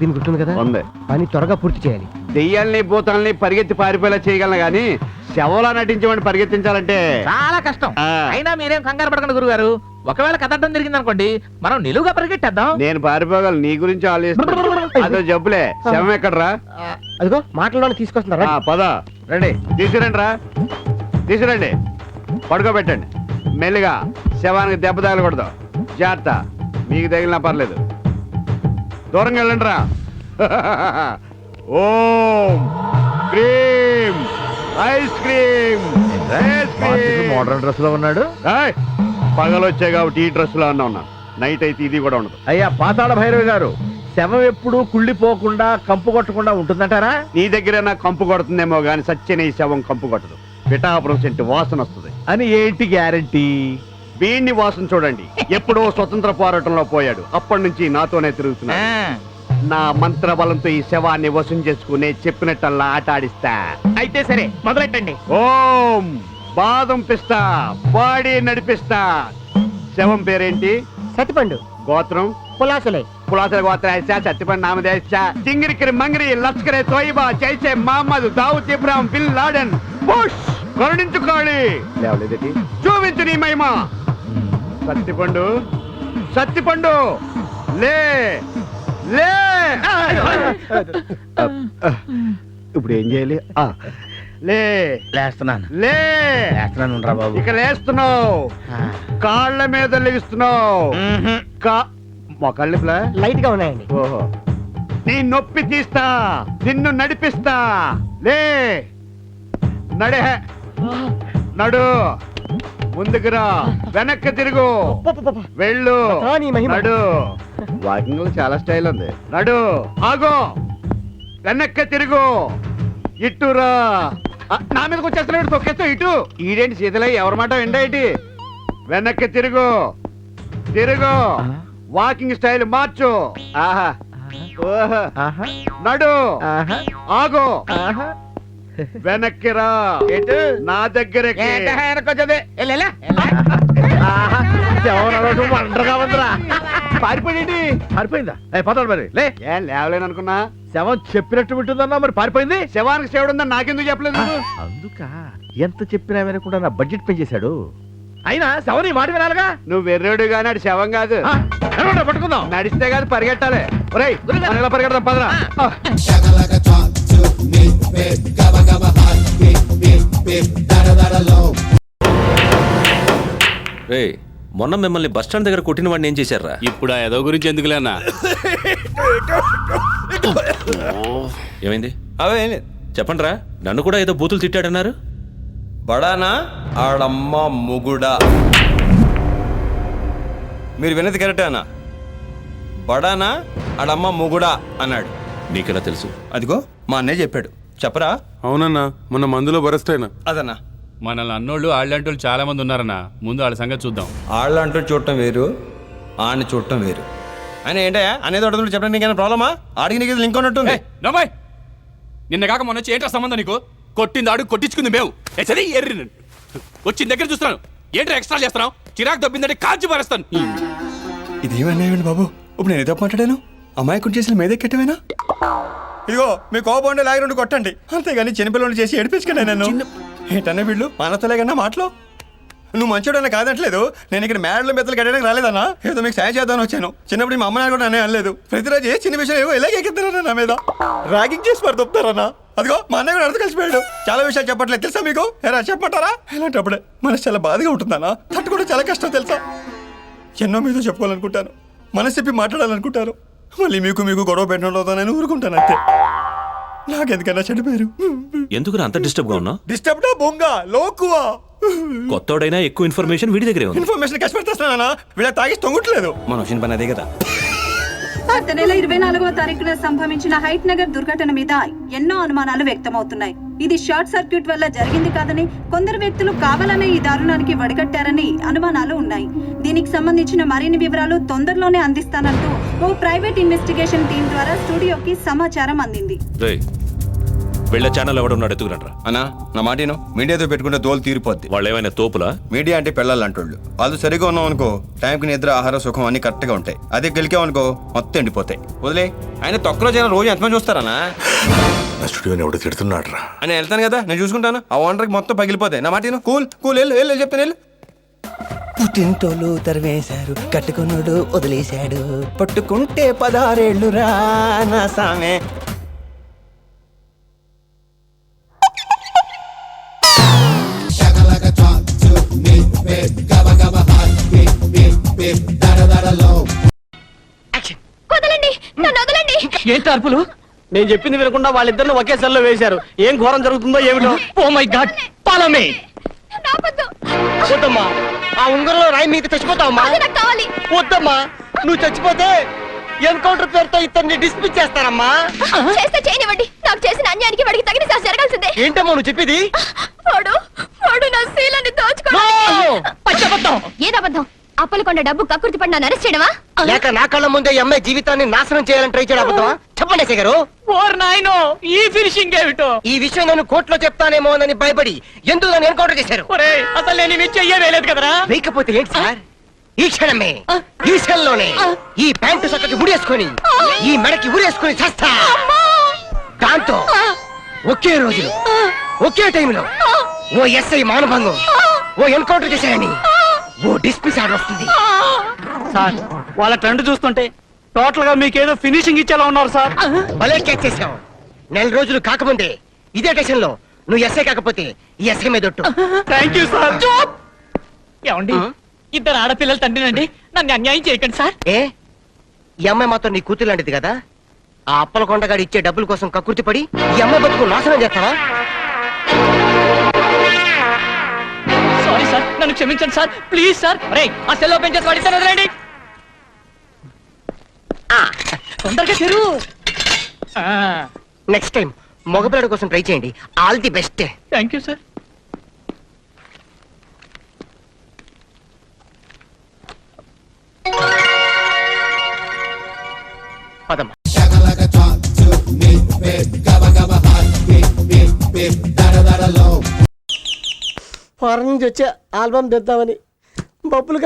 దీని గుర్తుంది కదా ఉంది. పని త్వరగా పూర్తి చేయాలి. దెయ్యాల్ని భూతాల్ని పరిగెత్తి పారిపోయేలా చేయగలను గానీ శవలా నటించమని పరిగెత్తించాలంటే చాలా కష్టం. అయినా మీరేం కంగారు పడకండి గురుగారు. ఒకవేళ కదటం జరిగింది అనుకోండి, మనం నిలువుగా పరిగెట్టేద్దాం. నేను పారిపోగలను, నీ గురించి ఆలోచిస్తున్నా. అదో జబ్బులే. శవం ఎక్కడరా? అదిగో మాటల్లోనే తీసుకొస్తున్నారా? పద రండి, తీసుకురండి రా, తీసుకురండి. పడుకోబెట్టండి మెల్లిగా. శవానికి దెబ్బ తగలకూడదు, జాగ్రత్త. మీకు తగిలినా పర్లేదు, దూరంగా వెళ్ళండి రా. ఓం cream ice cream. Modern dress లో ఉన్నాడు. పగలొచ్చాయి కాబట్టి ఈ డ్రెస్ లో ఉన్నా, నైట్ అయితే ఇది కూడా ఉండదు. అయ్యా పాతాళ భైరవి గారు, శవం ఎప్పుడు కుళ్ళిపోకుండా కంపు కొట్టకుండా ఉంటుందంటారా? నీ దగ్గర నా కంపు కొడుతుందేమో గాని సత్యనే ఈ శవం కంపు కొట్టదు. పిఠాపురం సెంటు వాసన వస్తుంది అని ఏంటి గ్యారంటీ? వీడిని వాసన చూడండి. ఎప్పుడో స్వతంత్ర పోరాటంలో పోయాడు, అప్పటి నుంచి నాతోనే తిరుగుతున్నా. నా మంత్ర బలంతో ఈ శవాన్ని వశం చేసుకునే చెప్పినట్టల్లా ఆట ఆడిస్తా. అయితే సరే, మొదలెట్టండి. ఓం బాదం పిస్తా, బాడీ నడిపిస్తా. శవం పేరేంటి? సతిపండు. గోత్రం? పులాసలే. పులాసల గోత్ర సత్యపండి నామదేశ చింగిరికిరి మంగిరి Lashkare Taiba Jaishe Mohammed Dawood Ibrahim bin Laden Bush. కరుణించుకోవాలి, చూపించు నీ మహిమ. సత్తిపండు, సత్తిపండు లే లే. ఇప్పుడు ఏం చేయాలి? లే. లేస్తున్నాను లే. లేస్తున్నాను రా బాబు. ఇక లేస్తున్నావు, కాళ్ళ మీద లెగిస్తున్నావు. మొక్కళ్ళ లైట్ గా ఉన్నాయండి. ఓహో, నీ నొప్పి తీస్తా, నిన్ను నడిపిస్తా. లే, నడే, నడు, ముందుకురా, వెనక్కి తిరుగు, వెళ్ళు, నడు. వాకింగ్ లో చాలా స్టైల్ ఉంది. నడు, ఆగో, వెనక్కి తిరుగు, ఇట్టురా. నా మీదకి వచ్చేస్తున్నాడు, తొక్కేస్తావు ఇటు. ఈడేంటి శీతలై ఎవరి మాట విండేటి? వెనక్కి తిరుగు, తిరుగు, వాకింగ్ స్టైల్ మార్చు. ఆహా, ఓహో, నడు, ఆగో, వెనక్కి రా, నా దగ్గరకి. పారిపోయింది. పారిపోయిందా? పదాలు మరి లే. ఏం లేవలేను అనుకున్నా. శవం చెప్పినట్టు వింటుందన్నా, మరి పారిపోయింది. శవానికి సేవడు ఉందని నాకెందుకు చెప్పలేదు? అందుక ఎంత చెప్పినా వినకుండా నా బడ్జెట్ పెంచేశాడు. అయినా శవని మాట వినాలిగా. నువ్వు వెర్రేడు గాని అది శవం కాదు. పట్టుకుందాం. నడిస్తే కాదు, పరిగెట్టాలి. ఒరేయ్, మనం ఇలా పరిగెడదాం, పదరా. రే, మొన్న మిమ్మల్ని బస్ స్టాండ్ దగ్గర కొట్టిన వాడిని ఏం చేశారా? ఇప్పుడు ఏదో గురించి ఎందుకులేనా? ఏమైంది? అవే చెప్పండి రా. నన్ను కూడా ఏదో బూతులు తిట్టాడన్నారు. బడానా ఆడమ్మ ముగుడా. మీరు విన్నది కరెక్టే అన్న. బడానా ఆడమ్మ ముగుడా అన్నాడు. నీకెలా తెలుసు? అదిగో మా అన్నయ్య చెప్పాడు. చెప్పరా? అవునన్నా, మొన్న మందులో బరస్ట్ అయినా. అదన్నా, మనల్ని అన్నోళ్ళు ఆళ్ళంటోళ్ళు చాలా మంది ఉన్నారన్నా. ముందు వాళ్ళ సంగతి చూద్దాం. ఆళ్ళంటూ చూడటం వేరు, ఆడిని చూడటం వేరు. ఆయన ఏంటయ్యా అనేది అడుగుతుంటే చెప్పడానికి నీకైనా ప్రాబ్లమా? ఆడికి నీకు లింక్ ఉన్నట్టుంది. నమ్మాయి, నిన్న కాక మొన్న వచ్చి ఏంట్రా సంబంధం నీకు? కొట్టింది ఆడు, కొట్టించుకుంది మేము. సరే ఎర్రి వచ్చిన దగ్గర చూస్తున్నాను. ఏంట్రా ఎక్స్ట్రా చేస్తున్నావు? చిరాకు దబ్బిందంటే కాల్చి పారేస్తాను. ఇదేమన్నాయండి బాబు? ఇప్పుడు నేను తప్పు మాట్లాడాను? అమ్మాయి కుడి చేసిన మీదెక్కటమేనా? ఇదిగో మీ కోపండి లాగి రెండు కొట్టండి, అంతేగాని చిన్నపిల్లలు చేసి ఏడిపించుకున్నా నన్ను. ఏంటన్నా వీళ్ళు మానతలే కన్నా మాటలు. నువ్వు మంచోడన్నా కాదట్లేదు. నేను ఇక్కడ మేడలు మెత్తలు కట్టడానికి రాలేదన్నా, ఏదో మీకు సాయం చేద్దామని వచ్చాను. చిన్నప్పుడు మా అమ్మ నాన్న కూడా అనే అనలేదు. ప్రతిరోజు ఏ చిన్న విషయం ఏవో ఇలాగే ఎక్కిస్తారన్నా నా మీద. ర్యాగింగ్ చేసి మరి తప్పుతారన్నా. అదిగో మా అన్నయ్య కూడా అర్థం కలిసిపోయాడు. చాలా విషయాలు చెప్పట్లేదు తెలుసా మీకు? ఎరా చెప్పమంటారా? ఇలాంటప్పుడే మనసు చాలా బాధగా ఉంటుందన్నా. తట్టుకోవడం చాలా కష్టం తెలుసా. ఎన్నో మీతో చెప్పుకోవాలనుకుంటాను, మనసు చెప్పి మాట్లాడాలనుకుంటాను. మళ్ళీ మీకు గొడవ పెట్టడం నేను ఊరుకుంటాను అంతే. నాకెందుకన్నా చెడిపోయారు. ఎందుకు అంత డిస్టర్బ్ గా ఉన్నా? డిస్టర్బ్ డా బొంగ లోకువా. కొత్తోడైనా ఎక్కువ ఇన్ఫర్మేషన్ వీడి దగ్గరే ఉంది. ఇన్ఫర్మేషన్ కష్టపెడతానా? వీళ్ళ తాగి తొంగట్లేదు. మన వచ్చిన పని అదే కదా. గత నెల 24వ తారీఖున సంభవించిన హైట్ నగర్ దుర్ఘటన మీద ఎన్నో అనుమానాలు వ్యక్తమవుతున్నాయి. ఇది షార్ట్ సర్క్యూట్ వల్ల జరిగింది కాదని, కొందరు వ్యక్తులు కావాలనే ఈ దారుణానికి వడిగట్టారని అనుమానాలు ఉన్నాయి. దీనికి సంబంధించిన మరిన్ని వివరాలు తొందరలోనే అందిస్తానంటూ ఓ ప్రైవేట్ ఇన్వెస్టిగేషన్ టీం ద్వారా స్టూడియోకి సమాచారం అందింది. వెళ్ళే ఛానల్ ఎవడున్నాడు ఎత్తుకురంట్రా. అన్నా నా మాటను మీడియాతో పెట్టుకుంటే తోలు తీరిపోద్ది. వాళ్ళు ఏమైనా తోపులా? మీడియా అంటే పిల్లలు అంటోళ్ళు. వాళ్ళు సరిగా ఉన్నాం అనుకో టైంకి నిద్ర ఆహార సుఖం అన్ని కరెక్ట్గా ఉంటాయి. అదే గెలికామనుకో మొత్తం ఎండిపోతాయి. వదిలే ఆయన తొక్కలో జనం రోజు ఎంతమంది చూస్తారన్నా? నా స్టూడియోని ఎవడో తిడుతున్నాడు రా. అని వెళ్తాను కదా నేను చూసుకుంటాను. ఆ ఓనర్కి మొత్తం పగిలిపోతాయి. నా మాటను కూల్ కూల్ వెళ్ళు వెళ్ళు చెప్తాను వెళ్ళు. పుట్టింటోళ్ళు తరివేశారు, కట్టుకున్నాడు వదిలేశాడు, పట్టుకుంటే 16 ఏళ్ళు రా నా సామె. ఏంటి అర్పులు? నేను చెప్పింది వినకుండా వాళ్ళిద్దరిని ఒకే సెల్లో వేశారు. ఏం ఘోరం జరుగుతుందో ఏమిటో. ఓ మై గాడ్, పాలమే. వద్దమ్మా, ఆ ఉంగరంలో రాయి మీకు చచ్చిపోతావమ్మా. వద్దమ్మా, నువ్వు చచ్చిపోతే ఎన్కౌంటర్ పేరుతో ఇతన్ని డిస్మిస్ చేస్తారమ్మా. చేస్తే చేయనివ్వండి. నాకు చేసిన అన్యాయానికి వాడికి తగిన శాస్త్రం జరగాల్సిందే. ఏంటమ్మా నువ్వు చెప్పేది? వాడు నా శీలాన్ని దోచుకున్నాడు. ఏదబద్ధం? అప్పలకొండ డబ్బు కక్కుర్తి పడిన అరెస్ట్ చేయడమా? లేక నా కళ్ళ ముందే ఈ అమ్మాయి జీవితాన్ని నాశనం చేయాలని ట్రై చేయడం అబద్ధమా? చెప్పండి ఎస్ఐ గారు. ఓర్ నాయనో, ఈ ఫినిషింగ్ ఏమిటో. ఈ విషయం నేను కోర్టులో చెప్తానేమో అని భయపడి ఎందుకు నన్ను ఎన్కౌంటర్ చేశారు? అసలు నేను ఇవి చెయ్యలేదు కదరా. లేకపోతే ఏంటి సార్, ఈ క్షణమే ఈ సెల్లోనే ఈ ప్యాంటు సక్కకి ఉడేసుకొని ఈ మెడకి ఉరేసుకొని చస్తా. దాంతో ఒకే రోజులో ఒకే టైంలో ఓ ఎస్ఐ మానభంగం, ఓ ఎన్కౌంటర్ చేశారని ఓ డిస్మిస్ ఆర్డర్ వస్తుంది. సార్ వాళ్ళ ట్రెండ్ చూస్తుంటే టోటల్ గా మీకేదో ఫినిషింగ్ ఇచ్చేలా ఉన్నారు సార్. భలే క్యాచ్ చేసావు. 4 రోజులు కాకముందే ఇదే స్టేషన్ లో నువ్వు ఎస్ఐ కాకపోతే ఈ ఎస్ఐ మీద ఒట్టు. Thank you sir. ఏమండి, ఇద్దరు ఆడపిల్లలు తండ్రినండి, నన్ను అన్యాయం చేయకండి సార్. ఏ ఈ అమ్మాయి మాత్రం నీ కూతురు లాంటిది కదా. ఆ అప్పల కొండగాడు ఇచ్చే డబ్బుల కోసం కక్కుర్తి పడి ఈ అమ్మాయి బతుకు నాశనం చేస్తావా? సారీ సార్, నన్ను క్షమించండి సార్, ప్లీజ్ సార్. ఆ సెల్ ఓపెన్ చేసి వాడిస్తాను, వదిలేండి. తొందరగా తెరు. నెక్స్ట్ టైం మగపిల్లడి కోసం ట్రై చేయండి. All the best. Thank you sir. పదమ్మా. ఫారెన్ నుంచి వచ్చే ఆల్బమ్ తెద్దామని బొప్పులు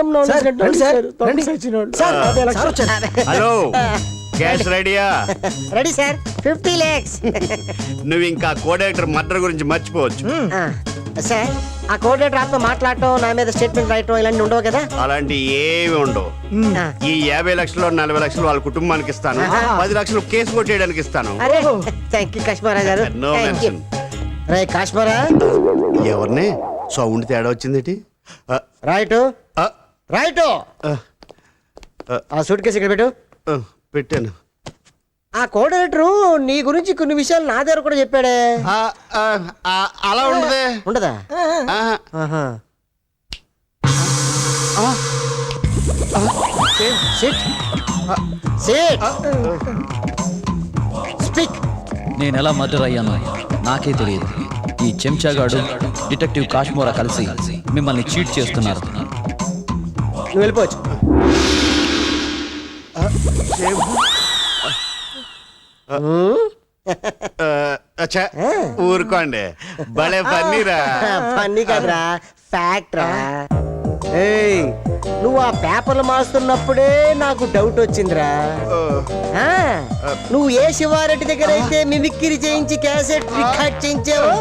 హలో, క్యాష్ రెడీయా? Ready sir. 50 lakhs. నువ్వు ఇంకా కోడేటర్ మర్డర్ గురించి మర్చిపోవచ్చు. సార్, ఆ కోఆర్డినేటర్ ఆత్మ మాట్లాడటం, నా మీద స్టేట్మెంట్ రాయటం ఇలాంటి ఉండవు కదా? అలాంటి ఏమి ఉండవు. ఈ 50 లక్షలు 40 లక్షలు వాళ్ళ కుటుంబానికి ఇస్తాను. 10 లక్షలు కేసు కొట్టేయడానికి ఇస్తాను. అరే థ్యాంక్ యూ కాశ్మీరా గారు. No mention. రే కాశ్మీరా, ఎవరిని సౌండ్ తేడా వచ్చింది? Right right. ఆ సూట్ కేసు ఇక్కడ పెట్టు. పెట్టాను. ఆ కోఆర్డినేటర్ నీ గురించి కొన్ని విషయాలు నా దగ్గర కూడా చెప్పాడే. అలా ఉండదే. ఉండదా? స్పీక్. నేను ఎలా మర్డర్ అయ్యానో నాకే తెలియదు. ఈ చెంచాగాడు డిటెక్టివ్ కాశ్మోరా కలిసి మిమ్మల్ని చీట్ చేస్తున్నారు. నువ్వు వెళ్ళిపోవచ్చు. ఊరుకోండి, భలే పన్నీరా. పన్నీ కాదురా, ఫ్యాక్ట్ రా. ఏయ్, నువ్వు ఆ పేపర్లు మారుస్తున్నప్పుడే నాకు డౌట్ వచ్చిందిరా. నువ్వు ఏ శివారెడ్డి దగ్గర అయితే మిమిక్రీ చేయించి క్యాసెట్ రికార్డ్ చేయించావో,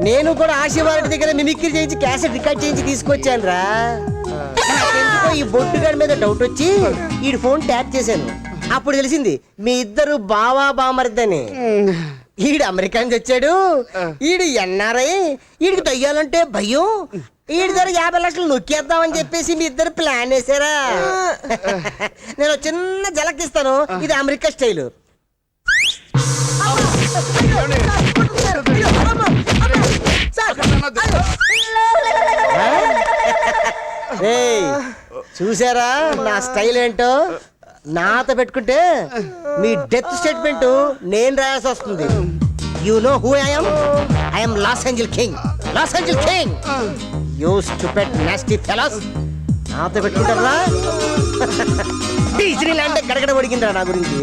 నేను కూడా ఆ శివారెడ్డి దగ్గర మిమిక్రీ చేయించి క్యాసెట్ రికార్డ్ చేయించి తీసుకొచ్చాను రా. ఈ బొట్టుగాడి మీద డౌట్ వచ్చి ఈ ఫోన్ ట్యాప్ చేశాను. అప్పుడు తెలిసింది మీ ఇద్దరు బావా బామర్దని. ఈడు అమెరికా నుంచి వచ్చాడు, ఈడు ఎన్ఆర్ఐ, ఈడికి దయ్యాలంటే భయం, ఈడి దగ్గర 50 లక్షలు నొక్కేద్దామని చెప్పేసి మీ ఇద్దరు ప్లాన్ వేసారా. నేను చిన్న జలకిస్తాను, ఇది అమెరికా స్టైలు. చూసారా నా స్టైల్ ఏంటో? నాతో పెట్టుకుంటే మీ డెత్ స్టేట్మెంట్ నేను రాయాల్సి వస్తుంది. You know who I am Los Angel King. Los Angel King. You stupid nasty fellows. నాతో పెట్టుకుంటారా? డిజ్నీ ల్యాండ్ గడగడ వడికిందిరా నా గురించి.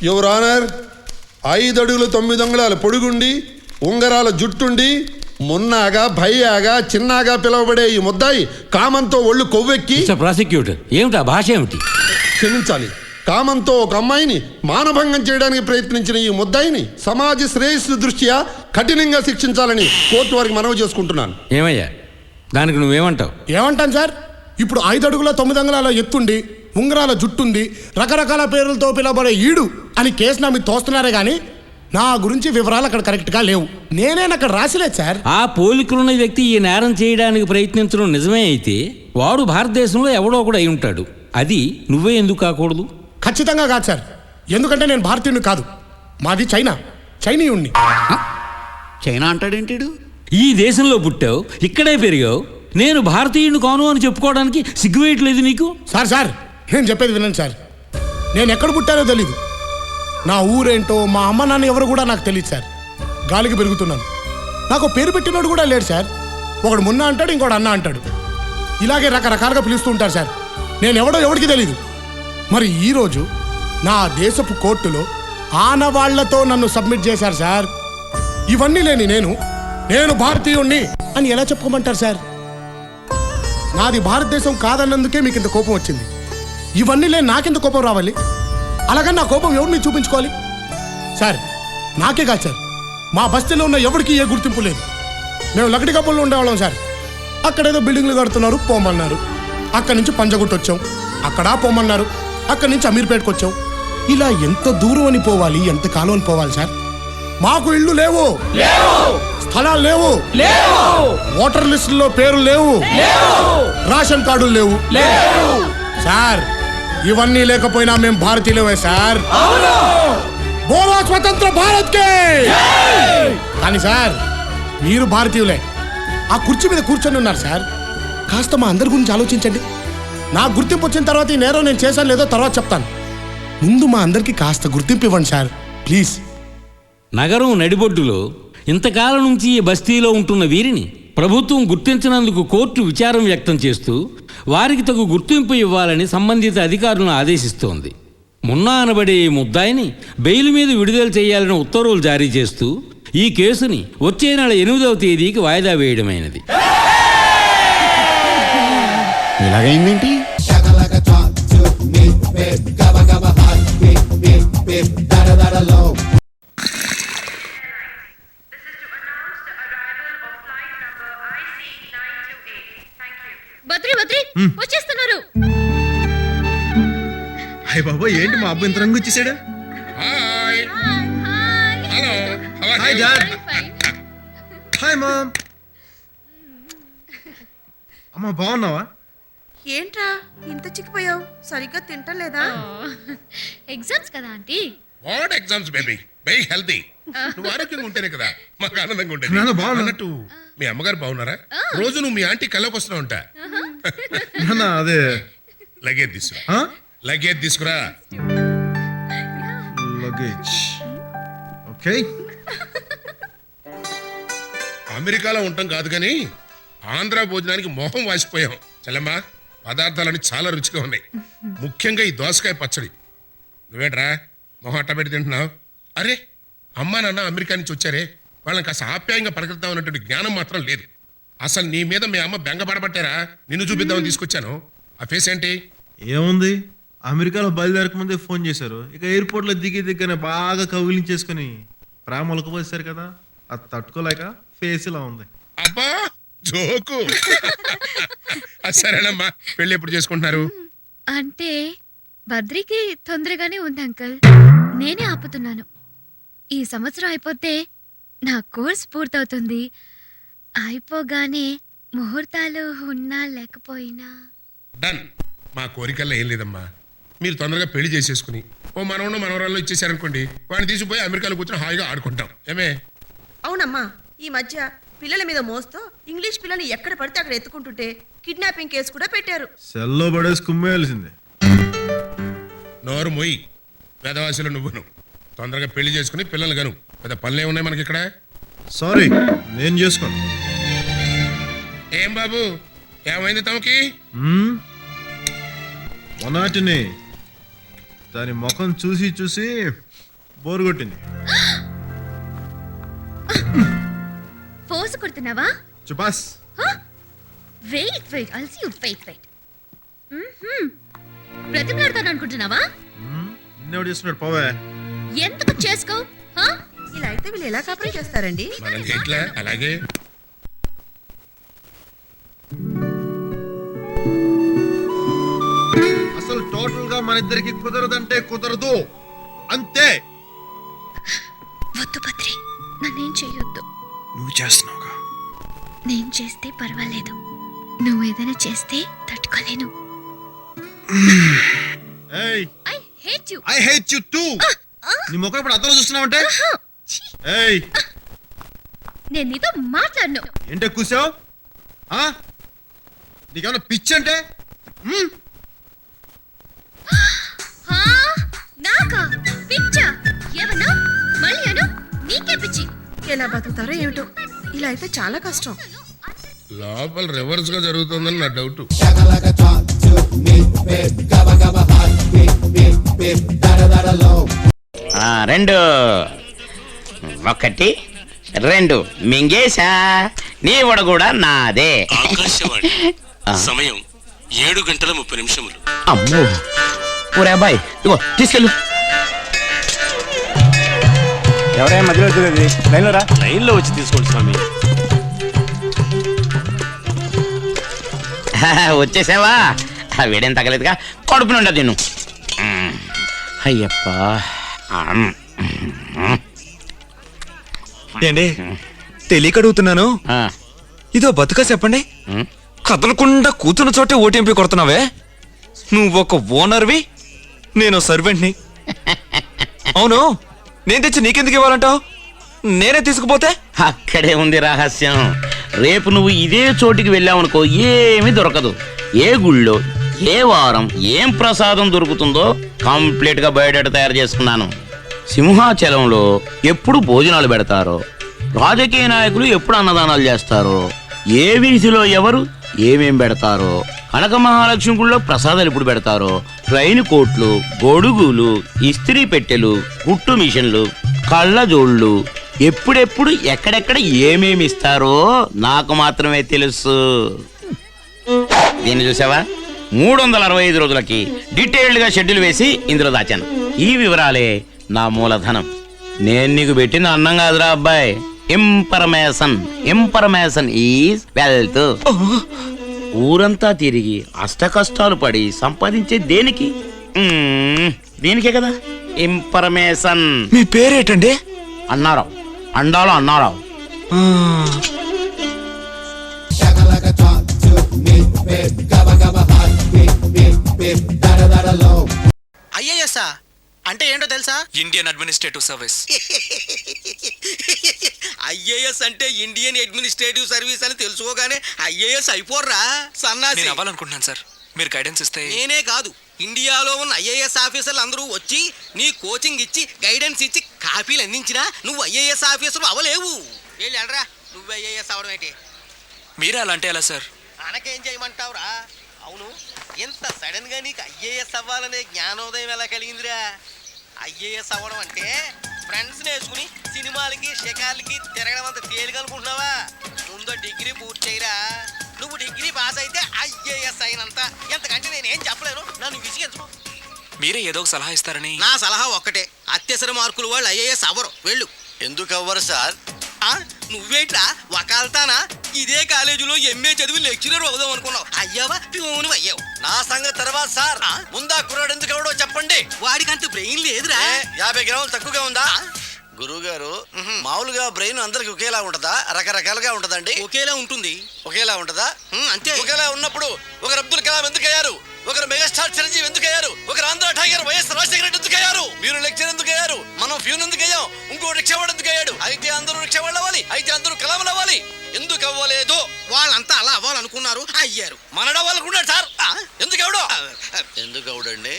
యువర్ ఆనర్ 5 అడుగులు 9 అంగుళాల పొడుగుండి ఉంగరాల జుట్టుండి మున్నాగా భయ్యాగా చిన్నాగా పిలువబడే ఈ ముద్దాయి కామంతో ఒళ్ళు కొవ్వెక్కి ప్రాసిక్యూటర్ ఏమిటా భాష ఏమిటి? క్షమించాలి, కామంతో ఒక అమ్మాయిని మానభంగం చేయడానికి ప్రయత్నించిన ఈ ముద్దాయిని సమాజ శ్రేయస్సు దృష్ట్యా కఠినంగా శిక్షించాలని కోర్టు వారికి మనవి చేసుకుంటున్నాను. ఏమయ్యా దానికి నువ్వేమంటావు? ఏమంటాను సార్, ఇప్పుడు 5 అడుగుల 9 అంగుళాల ఎత్తుండి ఉంగరాల జుట్టుంది రకరకాల పేర్లతో పిలవబడే ఈడు అని కేసు నా మీద తోస్తున్నారే గాని నా గురించి వివరాలు అక్కడ కరెక్ట్ గా లేవు. నేనేను అక్కడ రాసిలేదు సార్. ఆ పోలికలున్న వ్యక్తి ఈ నేరం చేయడానికి ప్రయత్నించడం నిజమే అయితే వాడు భారతదేశంలో ఎవడో కూడా అయి ఉంటాడు. అది నువ్వే ఎందుకు కాకూడదు? ఖచ్చితంగా కాదు సార్, ఎందుకంటే నేను భారతీయుని కాదు, మాది చైనీయుణ్ణి. చైనా అంటాడేంటి? ఈ దేశంలో పుట్టావు, ఇక్కడే పెరిగావు, నేను భారతీయుని కాను అని చెప్పుకోవడానికి సిగ్గువేయట్లేదు నీకు? సార్ నేను చెప్పేది వినండి సార్, నేను ఎక్కడ పుట్టానో తెలీదు, నా ఊరేంటో మా అమ్మ నాన్న ఎవరు కూడా నాకు తెలియదు సార్. గాలికి పెరుగుతున్నాను, నాకు పేరు పెట్టినోడు కూడా లేడు సార్. ఒకడు మున్న అంటాడు, ఇంకోటి అన్న అంటాడు, ఇలాగే రకరకాలుగా పిలుస్తూ ఉంటారు సార్. నేను ఎవడికి తెలీదు. మరి ఈరోజు నా దేశపు కోర్టులో ఆనవాళ్లతో నన్ను సబ్మిట్ చేశారు సార్. ఇవన్నీ లేని నేను భారతీయుణ్ణి అని ఎలా చెప్పుకోమంటారు సార్? నాది భారతదేశం కాదన్నందుకే మీకు ఇంత కోపం వచ్చింది. ఇవన్నీ లేని నాకెంత కోపం రావాలి? అలాగని నా కోపం ఎవరిని చూపించుకోవాలి సార్? నాకే కాదు సార్, మా బస్తీలో ఉన్న ఎవరికి ఏ గుర్తింపు లేదు. మేము లకడి కప్పుల్లో ఉండేవాళ్ళం సార్. అక్కడేదో బిల్డింగ్లు కడుతున్నారు, పోమన్నారు. అక్కడి నుంచి పంజగుట్ట వచ్చాం, అక్కడ పోమన్నారు. అక్కడి నుంచి అమీర్పేటకు వచ్చాం. ఇలా ఎంత దూరం అని పోవాలి, ఎంత కాలం అని పోవాలి సార్? మాకు ఇళ్ళు లేవు, స్థలాలు లేవు, ఓటర్ లిస్టుల్లో పేర్లు లేవు, రేషన్ కార్డులు లేవు సార్. ఇవన్నీ లేకపోయినా మేము భారతీయులమే సార్. బోలో స్వతంత్ర భారత్ కే! కానీ సార్ మీరు భారతీయులే, ఆ కుర్చీ మీద కూర్చొని ఉన్నారు సార్. కాస్త మా అందరి గురించి ఆలోచించండి. నా గుర్తింపు వచ్చిన తర్వాత ఈ నేరం నేను చేశాను లేదో తర్వాత చెప్తాను. ముందు మా అందరికి కాస్త గుర్తింపు ఇవ్వండి సార్ ప్లీజ్. నగరం నడిబొడ్డులో ఇంతకాలం నుంచి ఈ బస్తీలో ఉంటున్న వీరిని ప్రభుత్వం గుర్తించినందుకు కోర్టు విచారం వ్యక్తం చేస్తూ వారికి తగు గుర్తింపు ఇవ్వాలని సంబంధిత అధికారులను ఆదేశిస్తోంది. మున్నా అనబడే ఈ ముద్దాయిని బెయిల్ మీద విడుదల చేయాలని ఉత్తర్వులు జారీ చేస్తూ ఈ కేసుని వచ్చే నెల 8వ తేదీకి వాయిదా వేయడమైనది. ఇలాగైందేంటి? వచ్చేస్తున్నారు. హాయ్ బాబా, ఏంటి మా అబ్బాయి ఇంత రంగు వచ్చేసాడు? Hi dad. Hi mom. అమ్మా బాగున్నావా? ఏంట్రా ఇంత చిక్కిపోయావు, సరిగ్గా తింటలేదా? ఎగ్జామ్స్ కదా aunty. What exams baby, very healthy. నువ్వు ఆరోగ్యంగా ఉంటేనే కదా మాకు ఆనందంగా ఉంటుంది. నాన్న బాగున్నా. అన్నట్టు మీ అమ్మగారు బాగున్నారా? రోజు నువ్వు మీ ఆంటీ కళ్ళకి వస్తున్నావు ఉంటా. నాన్న అదే లగేజ్ తీసుకురా, లగేజ్ తీసుకురా. Luggage okay. అమెరికాలో ఉంటాం కాదు కానీ ఆంధ్ర భోజనానికి మొహం వాసిపోయాం. చెల్లమ్మా, పదార్థాలన్నీ చాలా రుచిగా ఉన్నాయి, ముఖ్యంగా ఈ దోసకాయ పచ్చడి. నువ్వేట్రా మొహం అట్టబెట్టి తింటున్నావు? అరే, అమ్మా నాన్న అమెరికా నుంచి వచ్చారే, వాళ్ళని కాస్త ఆప్యాయంగా పలకరిద్దాం అన్నటువంటి జ్ఞానం మాత్రం లేదు. అసలు నీ మీద మీ అమ్మ బెంగపడబట్టారా నిన్ను చూపిద్దామని తీసుకొచ్చాను. ఆ ఫేస్ ఏంటి? ఏముంది, అమెరికాలో బయలుదేరక ముందే ఫోన్ చేశారు. ఇక ఎయిర్పోర్ట్ లో దిగ్గానే బాగా కౌగిలించేసుకుని ప్రేమ ఒలకపోసారు కదా, అది తట్టుకోలేక ఫేస్ ఇలా ఉంది. అబ్బా జోకు. సరేనమ్మా, పెళ్ళి ఎప్పుడు చేసుకుంటున్నారు? అంటే బద్రికి తొందరగానే ఉంది అంకుల్, నేనే ఆపుతున్నాను. ఈ సంవత్సరం అయిపోతే నా కోర్స్ పూర్తవుతుంది. అయిపోగానే ముహూర్తాలు ఉన్నా లేకపోయినా డన్. మా కోరికల్లో ఏం లేదమ్మా, మీరు తొందరగా పెళ్లి చేసేసుకుని ఓ మనవన్న మనవరాల్లో ఇచ్చేసారనుకోండి, వాడిని తీసుకుపోయి అమెరికాలో కూర్చొని హాయిగా ఆడుకుంటాం. ఏమే? అవునమ్మా, ఈ మధ్య పిల్లల మీద మోస్తూ ఇంగ్లీష్ పిల్లల్ని ఎక్కడ పడితే అక్కడ ఎత్తుకుంటుంటే కిడ్నాపింగ్ కేసు కూడా పెట్టారు. సెల్లో పడేసి కుమ్మేయాల్సిందే. నోరు మొయ్యి, పెదవాసిలో నువ్వును. తొందరగా పెళ్లి చేసుకుని పిల్లలు గను. పెద్ద పనులే ఉన్నాయి మనకి ఇక్కడ. సారీ, నేను చేసుకోను. ఏం బాబు, ఏమైంది తమకి? మొన్నటిని దాని ముఖం చూసి చూసి బోరు కొట్టింది. ఫోర్స్ కొడుతున్నావా? చుపాస్. Wait wait I'll see you wait wait. ప్రతిమాడతాను అనుకుంటున్నావా? నిన్నెవడు చేస్తున్నాడు పోవే. ఎందుకు చేసుకో? ఇలా అయితే వీళ్ళు ఎలా కాపురం చేస్తారండి? మనకి ఎట్లా అలాగే అసలు టోటల్ గా మన ఇద్దరికి కుదరదంటే కుదరదు అంతే. వద్దు బద్రి, నన్నేం చెయ్యొద్దు. నువ్వు చేస్తున్నావుగా. నేను చేస్తే పర్వాలేదు, నువ్వు ఏదైనా చేస్తే తట్టుకోలేను. ఏయ్ I hate you. I hate you two. నీ ముఖం ఇప్పుడు అతను చూస్తున్నావంటే. ఏయ్ నేను నీతో మాట్లాడను. ఏంటే కూసావు? నీకేమన్నా పిచ్చి అంటే? నాకా పిచ్చా? ఏమన్నా మళ్ళీ అను. నీకే పిచ్చి. ఎలా బతుకుతారో ఏమిటో. ఇలా అయితే చాలా కష్టం. లోపల రివర్స్ గా జరుగుతుందని నా డౌట్. రెండు ఒకటి రెండు మింగేశా. నీ వడ కూడా నాదే. ఆకాశవాణి సమయం 7:30 అమ్మో ఊరే అబ్బాయి, ఇగో తీసుకెళ్ళు. ఎవరైనా మధ్యలో వచ్చేది? లైన్లో రా. లైన్లో వచ్చి తీసుకోండి స్వామి. వచ్చేసావా? వేడేం తగలేదుగా, కడుపు నుండి తిను. అయ్యప్ప. ఏంటి తెలియక అడుగుతున్నాను, ఇదో బతుక చెప్పండి. కదలకుండా కూతున్న చోటే ఓటీఎంపీ కొడుతున్నావే. నువ్వు ఒక ఓనర్వి, నేను సర్వెంట్ని. అవును, నేను తెచ్చి నీకెందుకు ఇవ్వాలంటావు? నేనే తీసుకుపోతే? అక్కడే ఉంది రహస్యం. రేపు నువ్వు ఇదే చోటికి వెళ్ళావనుకో, ఏమీ దొరకదు. ఏ గుళ్ళో ఏ వారం ఏం ప్రసాదం దొరుకుతుందో కంప్లీట్ గా బయోడేటా తయారు చేసుకున్నాను. సింహాచలంలో ఎప్పుడు భోజనాలు పెడతారో, రాజకీయ నాయకులు ఎప్పుడు అన్నదానాలు చేస్తారో, ఏ వీధిలో ఎవరు ఏమేం పెడతారో, కనక మహాలక్ష్మి గుళ్ళో ప్రసాదాలు ఎప్పుడు పెడతారో, ట్రైన్ కోట్లు, గొడుగులు, ఇస్త్రీ పెట్టెలు, కుట్టు మిషన్లు, కళ్ళజోళ్ళు ఎప్పుడెప్పుడు ఎక్కడెక్కడ ఏమేమి ఇస్తారో నాకు మాత్రమే తెలుసు. దీన్ని చూసావా? 365 రోజులకి డీటెయిల్డ్ గా షెడ్యూల్ వేసి ఇందులో దాచాను. ఈ వివరాలే నా మూలధనం. నేను నీకు పెట్టిన అన్నం కాదురా అబ్బాయి, ఇన్ఫర్మేషన్. Information is wealth. ఊరంతా తిరిగి అష్ట కష్టాలు పడి సంపాదించే దేనికి? దీనికే కదా ఇన్ఫర్మేషన్. మీ పేరేటండి? అన్నారావు. అండాలో అన్నారావు. ఐఏఎస్ అంటే ఏంటో తెలుసా? Indian administrative service. ఐఏఎస్ అంటే ఇండియన్ అడ్మినిస్ట్రేటివ్ సర్వీస్ అని తెలుసుకోగానే ఐఏఎస్ అయిపోర్రా సన్నాసి. నేను అవ్వాలనుకుంటున్నాను సార్, మీరు గైడెన్స్ ఇస్తే. నేనే కాదు, ఇండియాలో ఉన్న ఐఏఎస్ ఆఫీసర్లు అందరూ వచ్చి నీ కోచింగ్ ఇచ్చి గైడెన్స్ ఇచ్చి కాపీలు అందించినా నువ్వు ఐఏఎస్ ఆఫీసర్ అవ్వలేవు. వెళ్ళరా, నువ్వు ఐఏఎస్ అవ్వడం ఏంటి? మీరే అలా అంటే ఎలా సార్? అనకేం చేయమంటావురా? అవును, ఎంత సడన్ గా నీకు ఐఏఎస్ అవ్వాలనే జ్ఞానోదయం ఎలా కలిగిందిరా? ఐఏఎస్ అవ్వడం అంటే ఫ్రెండ్స్ నేర్చుకుని సినిమాలకి షికార్లకి తిరగడం అంత తేలిక అనుకుంటున్నావా? ముందు డిగ్రీ పూర్తి చేయరా. నువ్వు డిగ్రీ పాస్ అయితే ఐఏఎస్ అయినంత. ఎంతకంటే నేనేం చెప్పలేను, నన్ను విసిగించు. మీరే ఏదో ఒక సలహా ఇస్తారని. నా సలహా ఒక్కటే, అత్యవసర మార్కులు వాళ్ళు ఐఏఎస్ అవ్వరు. వెళ్ళు. ఎందుకు అవ్వరు సార్? నువ్వేట్రా వకాల్తానా? ఇదే కాలేజీలో ఎంఏ చదివి లెక్చరర్ అవుదాం అనుకున్నావు, అయ్యావా పిఓను అయ్యావు. నా సంగతి తర్వాత సార్, ముందా కుర్రాడు ఎందుకు ఎవడో చెప్పండి. వాడికంత బ్రెయిన్ లేదురా. 50 గ్రాములు తక్కువగా ఉందా? గురువు గారు, మామూలుగా బ్రెయిన్ అందరికి ఒకేలా ఉంటదా, రకరకాలుగా ఉంటదండి? ఒకేలా ఉంటుంది. ఒకేలా ఉంటదా? అంతే. ఒకేలా ఉన్నప్పుడు ఒకరు అబ్దుల్ కలాం ఎందుకు అయ్యారు, ఒకరు మెగాస్టార్ చిరంజీవి ఎందుకు అయ్యారు, ఒకరు ఆంధ్ర టైగర్ వైఎస్ రాజశేఖర రెడ్డి ఎందుకు అయ్యారు, మీరు లెక్చర్ ఎందుకు అయ్యారు, మనం ఫ్యూన్ ఎందుకు అయ్యాం, ఇంకో రిక్షావాడు ఎందుకు అయ్యాడు? అయితే అందరూ రిక్షావాళ్ళు అవ్వాలి, అయితే అందరూ కలాములు అవ్వాలి. ఎందుకు అవ్వలేదు? వాళ్ళంతా అలా అవ్వాలనుకున్నారు, అయ్యారు. మనడు అవ్వాలనుకున్నాడు సార్. ఎందుకు ఎవడు? ఎందుకు అవుడండి?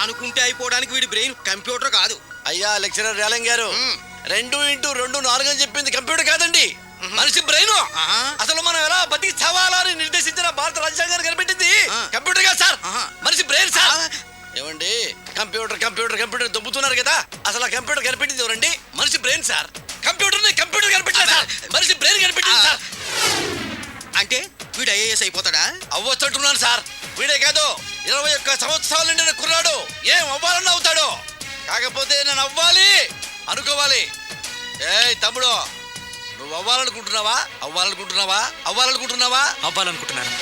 అనుకుంటే అయిపోవడానికి వీడి బ్రెయిన్ కంప్యూటర్ కాదు. అయ్యా లెక్చరర్ రేలంగ్ గారు, 2 × 2 4 అని చెప్పింది కంప్యూటర్ కాదండి, మనిషి బ్రెయిన్. అసలు మనం ఎలా బతికి చవాలని నిర్దేశించిన భారత రాజ్యాంగాన్ని కనిపెట్టింది కంప్యూటర్ కాదు సార్, మనిషి బ్రెయిన్ సార్. ఏమండి కంప్యూటర్ కంప్యూటర్ కంప్యూటర్ దొబ్బుతున్నారు కదా, అసలు ఆ కంప్యూటర్ కనిపెట్టింది ఎవరండి? మనిషి బ్రెయిన్ సార్. కంప్యూటర్ కనిపెట్టలేదు సార్, మనిషి బ్రెయిన్ కనిపెట్టింది సార్. అంటే వీడు ఐఏఎస్ అయిపోతాడా? అవ్వచ్చుంటున్నాను సార్. వీడే కాదు, 21 సంవత్సరాల నిండిన కుర్రాడు ఏం అవ్వాలని అవుతాడు. కాకపోతే నేను అవ్వాలి అనుకోవాలి. ఏయ్ తమ్ముడు, నువ్వు అవ్వాలనుకుంటున్నావా? అవ్వాలనుకుంటున్నావా? అవ్వాలనుకుంటున్నావా? అవ్వాలనుకుంటున్నాను.